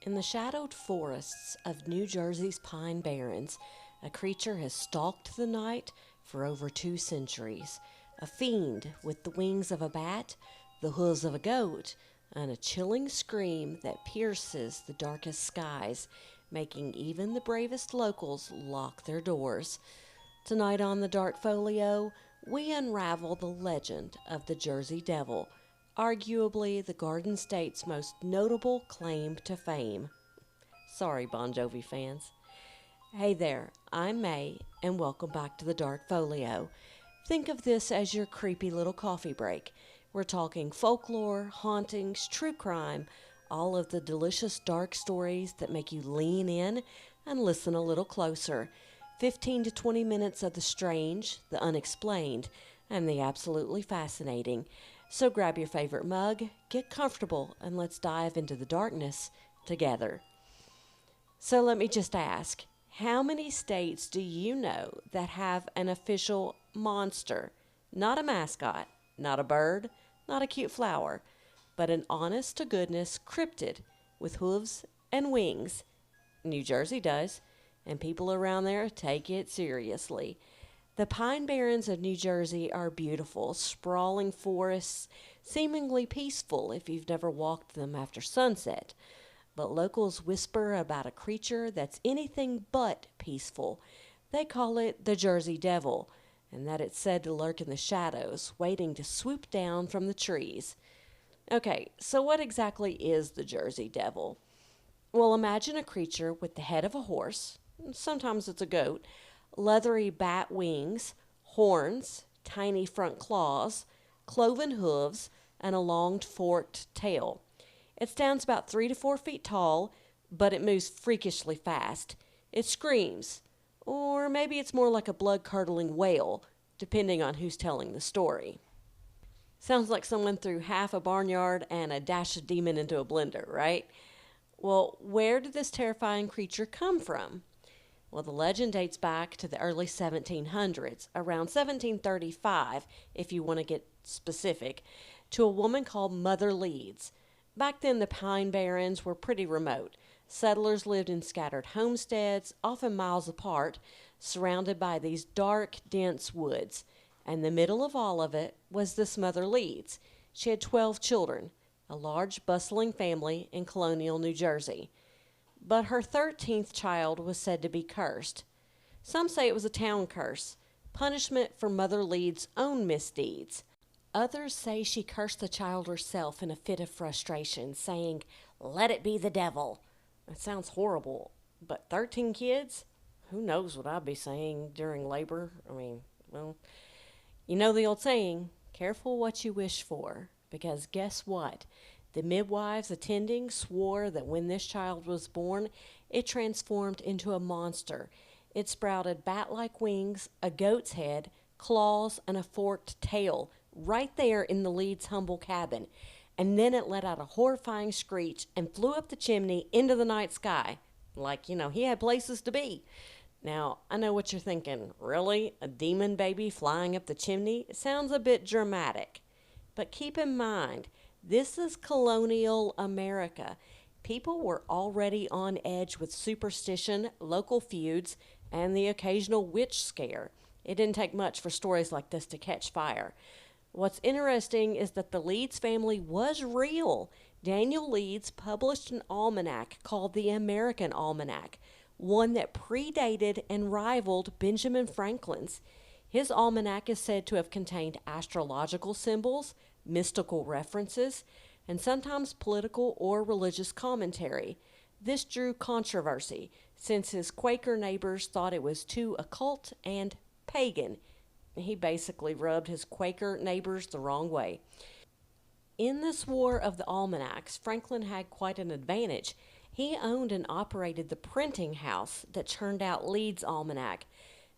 In the shadowed forests of New Jersey's Pine Barrens, a creature has stalked the night for over 2 centuries. A fiend with the wings of a bat, the hooves of a goat, and a chilling scream that pierces the darkest skies, making even the bravest locals lock their doors. Tonight on the Dark Folio, we unravel the legend of the Jersey Devil, arguably the Garden State's most notable claim to fame. Sorry, Bon Jovi fans. Hey there, I'm May, and welcome back to the Dark Folio. Think of this as your creepy little coffee break. We're talking folklore, hauntings, true crime, all of the delicious dark stories that make you lean in and listen a little closer. 15 to 20 minutes of the strange, the unexplained, and the absolutely fascinating. So grab your favorite mug, get comfortable, and let's dive into the darkness together. So let me just ask, how many states do you know that have an official monster? Not a mascot, not a bird, not a cute flower, but an honest to goodness cryptid with hooves and wings. New Jersey does, and people around there take it seriously. The Pine Barrens of New Jersey are beautiful, sprawling forests, seemingly peaceful if you've never walked them after sunset. But locals whisper about a creature that's anything but peaceful. They call it the Jersey Devil, and that it's said to lurk in the shadows, waiting to swoop down from the trees. Okay, so what exactly is the Jersey Devil? Well, imagine a creature with the head of a horse, sometimes it's a goat, leathery bat wings, horns, tiny front claws, cloven hooves, and a long forked tail. It stands about 3 to 4 feet tall, but it moves freakishly fast. It screams, or maybe it's more like a blood curdling wail, depending on who's telling the story. Sounds like someone threw half a barnyard and a dash of demon into a blender, right? Well, where did this terrifying creature come from? Well, the legend dates back to the early 1700s, around 1735, if you want to get specific, to a woman called Mother Leeds. Back then, the Pine Barrens were pretty remote. Settlers lived in scattered homesteads, often miles apart, surrounded by these dark, dense woods. And the middle of all of it was this Mother Leeds. She had 12 children, a large, bustling family in colonial New Jersey. But her 13th child was said to be cursed. Some say it was a town curse, punishment for Mother Leeds' own misdeeds. Others say she cursed the child herself in a fit of frustration, saying, "Let it be the devil." It sounds horrible, but 13 kids? Who knows what I'd be saying during labor? Well, you know the old saying, careful what you wish for, because guess what? The midwives attending swore that when this child was born, it transformed into a monster. It sprouted bat-like wings, a goat's head, claws, and a forked tail right there in the Leeds' humble cabin. And then it let out a horrifying screech and flew up the chimney into the night sky. Like, he had places to be. Now, I know what you're thinking. Really? A demon baby flying up the chimney? It sounds a bit dramatic. But keep in mind, this is colonial America. People were already on edge with superstition, local feuds, and the occasional witch scare. It didn't take much for stories like this to catch fire. What's interesting is that the Leeds family was real. Daniel Leeds published an almanac called the American Almanac, one that predated and rivaled Benjamin Franklin's. His almanac is said to have contained astrological symbols, mystical references, and sometimes political or religious commentary. This drew controversy, since his Quaker neighbors thought it was too occult and pagan. He basically rubbed his Quaker neighbors the wrong way. In this war of the almanacs, Franklin had quite an advantage. He owned and operated the printing house that churned out Leeds' almanac,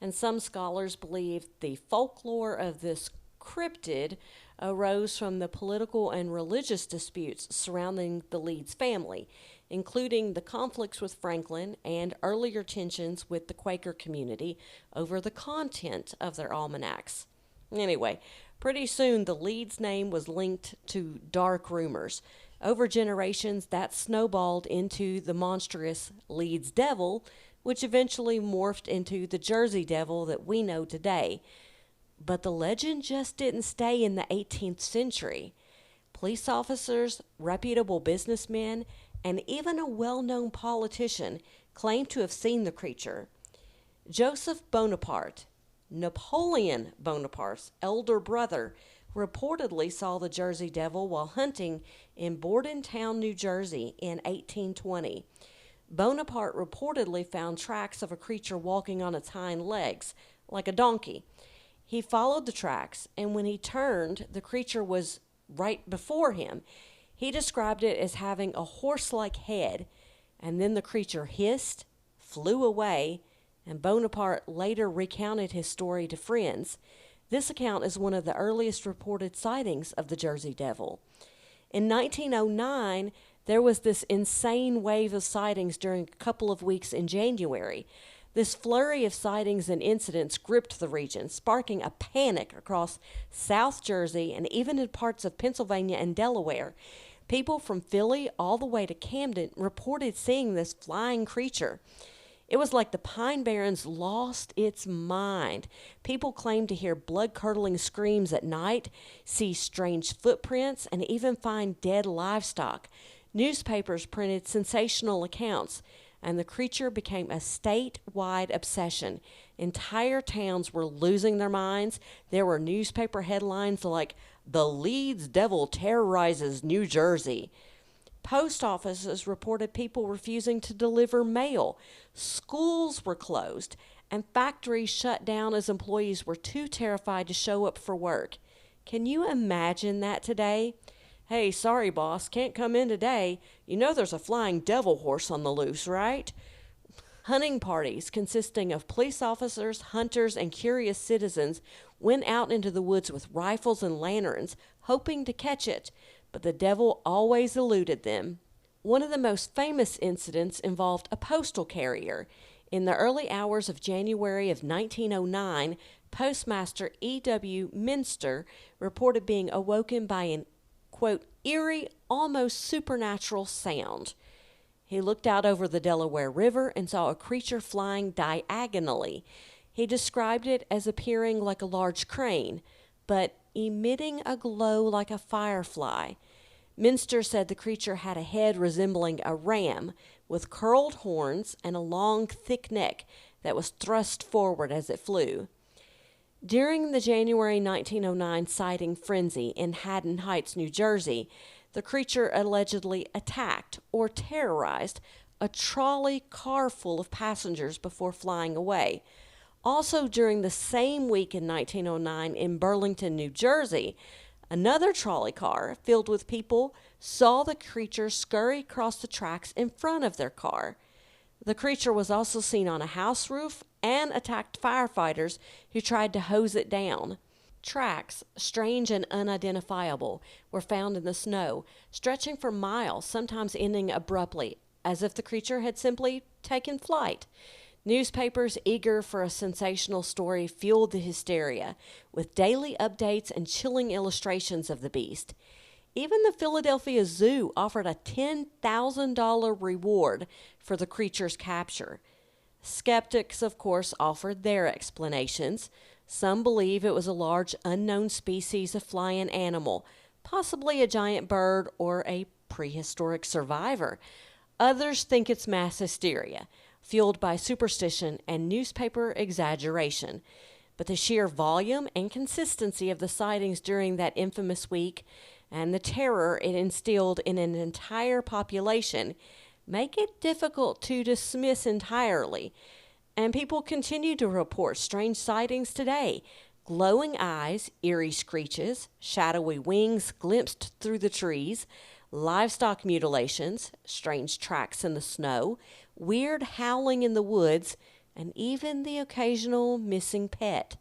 and some scholars believe the folklore of this cryptid arose from the political and religious disputes surrounding the Leeds family, including the conflicts with Franklin and earlier tensions with the Quaker community over the content of their almanacs. Anyway, pretty soon the Leeds name was linked to dark rumors. Over generations, that snowballed into the monstrous Leeds Devil, which eventually morphed into the Jersey Devil that we know today. But the legend just didn't stay in the 18th century. Police officers, reputable businessmen, and even a well-known politician claimed to have seen the creature. Joseph Bonaparte, Napoleon Bonaparte's elder brother, reportedly saw the Jersey Devil while hunting in Bordentown, New Jersey in 1820. Bonaparte reportedly found tracks of a creature walking on its hind legs, like a donkey. He followed the tracks, and when he turned, the creature was right before him. He described it as having a horse-like head, and then the creature hissed, flew away, and Bonaparte later recounted his story to friends. This account is one of the earliest reported sightings of the Jersey Devil. In 1909, there was this insane wave of sightings during a couple of weeks in January. This flurry of sightings and incidents gripped the region, sparking a panic across South Jersey and even in parts of Pennsylvania and Delaware. People from Philly all the way to Camden reported seeing this flying creature. It was like the Pine Barrens lost its mind. People claimed to hear blood-curdling screams at night, see strange footprints, and even find dead livestock. Newspapers printed sensational accounts, and the creature became a statewide obsession. Entire towns were losing their minds. There were newspaper headlines like, "The Leeds Devil Terrorizes New Jersey." Post offices reported people refusing to deliver mail. Schools were closed, and factories shut down as employees were too terrified to show up for work. Can you imagine that today? "Hey, sorry, boss, can't come in today. You know there's a flying devil horse on the loose, right?" Hunting parties consisting of police officers, hunters, and curious citizens went out into the woods with rifles and lanterns, hoping to catch it, but the devil always eluded them. One of the most famous incidents involved a postal carrier. In the early hours of January of 1909, Postmaster E.W. Minster reported being awoken by an, quote, eerie, almost supernatural sound. He looked out over the Delaware River and saw a creature flying diagonally. He described it as appearing like a large crane, but emitting a glow like a firefly. Minster said the creature had a head resembling a ram, with curled horns and a long, thick neck that was thrust forward as it flew. During the January 1909 sighting frenzy in Haddon Heights, New Jersey, the creature allegedly attacked or terrorized a trolley car full of passengers before flying away. Also during the same week in 1909 in Burlington, New Jersey, another trolley car filled with people saw the creature scurry across the tracks in front of their car. The creature was also seen on a house roof and attacked firefighters who tried to hose it down. Tracks, strange and unidentifiable, were found in the snow, stretching for miles, sometimes ending abruptly, as if the creature had simply taken flight. Newspapers eager for a sensational story fueled the hysteria, with daily updates and chilling illustrations of the beast. Even the Philadelphia Zoo offered a $10,000 reward for the creature's capture. Skeptics, of course, offered their explanations. Some believe it was a large unknown species of flying animal, possibly a giant bird or a prehistoric survivor. Others think it's mass hysteria, fueled by superstition and newspaper exaggeration. But the sheer volume and consistency of the sightings during that infamous week and the terror it instilled in an entire population make it difficult to dismiss entirely. And people continue to report strange sightings today. Glowing eyes, eerie screeches, shadowy wings glimpsed through the trees, livestock mutilations, strange tracks in the snow, weird howling in the woods, and even the occasional missing pet.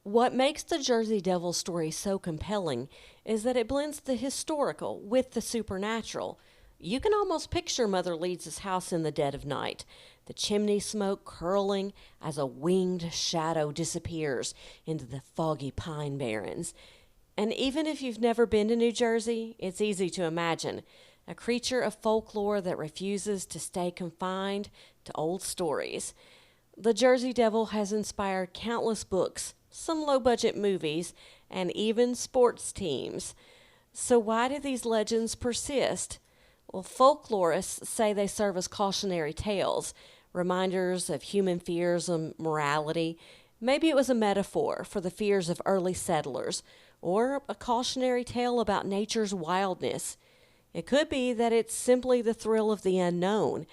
What makes the Jersey Devil story so compelling is that it blends the historical with the supernatural. You can almost picture Mother Leeds' house in the dead of night, the chimney smoke curling as a winged shadow disappears into the foggy pine barrens. And even if you've never been to New Jersey, it's easy to imagine. a creature of folklore that refuses to stay confined to old stories. The Jersey Devil has inspired countless books, some low budget movies, and even sports teams. So, why do these legends persist? Well, folklorists say they serve as cautionary tales, reminders of human fears and morality. Maybe it was a metaphor for the fears of early settlers, or a cautionary tale about nature's wildness. It could be that it's simply the thrill of the unknown,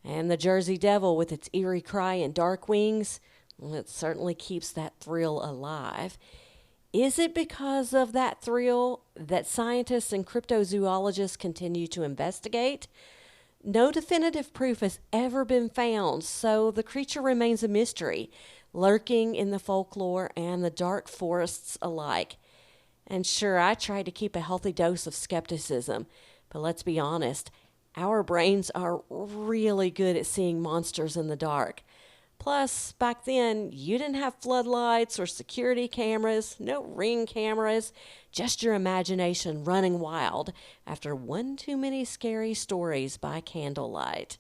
and the Jersey Devil, with its eerie cry and dark wings, well, it certainly keeps that thrill alive. Is it because of that thrill that scientists and cryptozoologists continue to investigate? No definitive proof has ever been found, so the creature remains a mystery, lurking in the folklore and the dark forests alike. And sure, I try to keep a healthy dose of skepticism, but let's be honest, our brains are really good at seeing monsters in the dark. Plus, back then, you didn't have floodlights or security cameras, no ring cameras, just your imagination running wild after one too many scary stories by candlelight.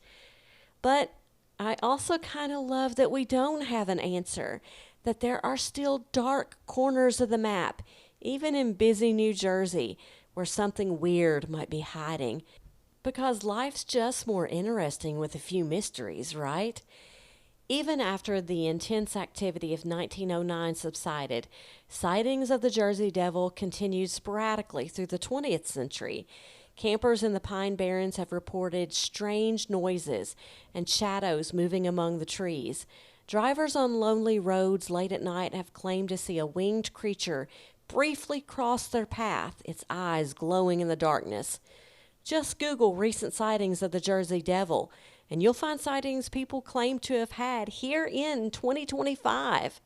But I also kind of love that we don't have an answer, that there are still dark corners of the map, even in busy New Jersey, where something weird might be hiding. Because life's just more interesting with a few mysteries, right? Even after the intense activity of 1909 subsided, sightings of the Jersey Devil continued sporadically through the 20th century. Campers in the Pine Barrens have reported strange noises and shadows moving among the trees. Drivers on lonely roads late at night have claimed to see a winged creature briefly cross their path, its eyes glowing in the darkness. Just Google recent sightings of the Jersey Devil, and you'll find sightings people claim to have had here in 2025.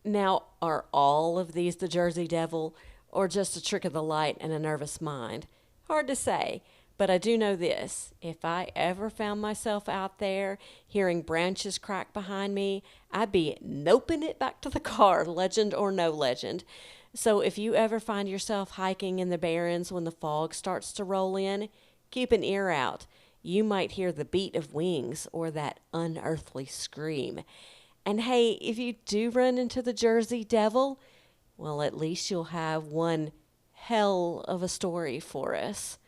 Now, are all of these the Jersey Devil, or just a trick of the light and a nervous mind? Hard to say, but I do know this. If I ever found myself out there hearing branches crack behind me, I'd be noping it back to the car, legend or no legend. So if you ever find yourself hiking in the Barrens when the fog starts to roll in, keep an ear out. You might hear the beat of wings or that unearthly scream. And hey, if you do run into the Jersey Devil, well, at least you'll have one hell of a story for us.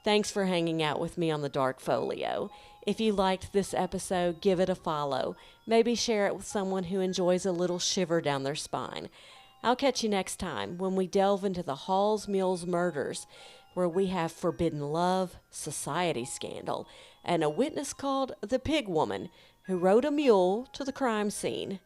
Thanks for hanging out with me on the Dark Folio. If you liked this episode, give it a follow. Maybe share it with someone who enjoys a little shiver down their spine. I'll catch you next time when we delve into the Halls Mills murders, where we have forbidden love, society scandal, and a witness called the Pig Woman who rode a mule to the crime scene.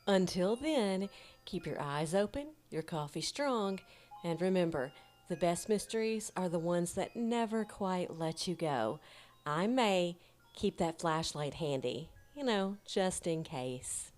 Until then, keep your eyes open, your coffee strong, and remember, the best mysteries are the ones that never quite let you go. I'm May. Keep that flashlight handy, just in case.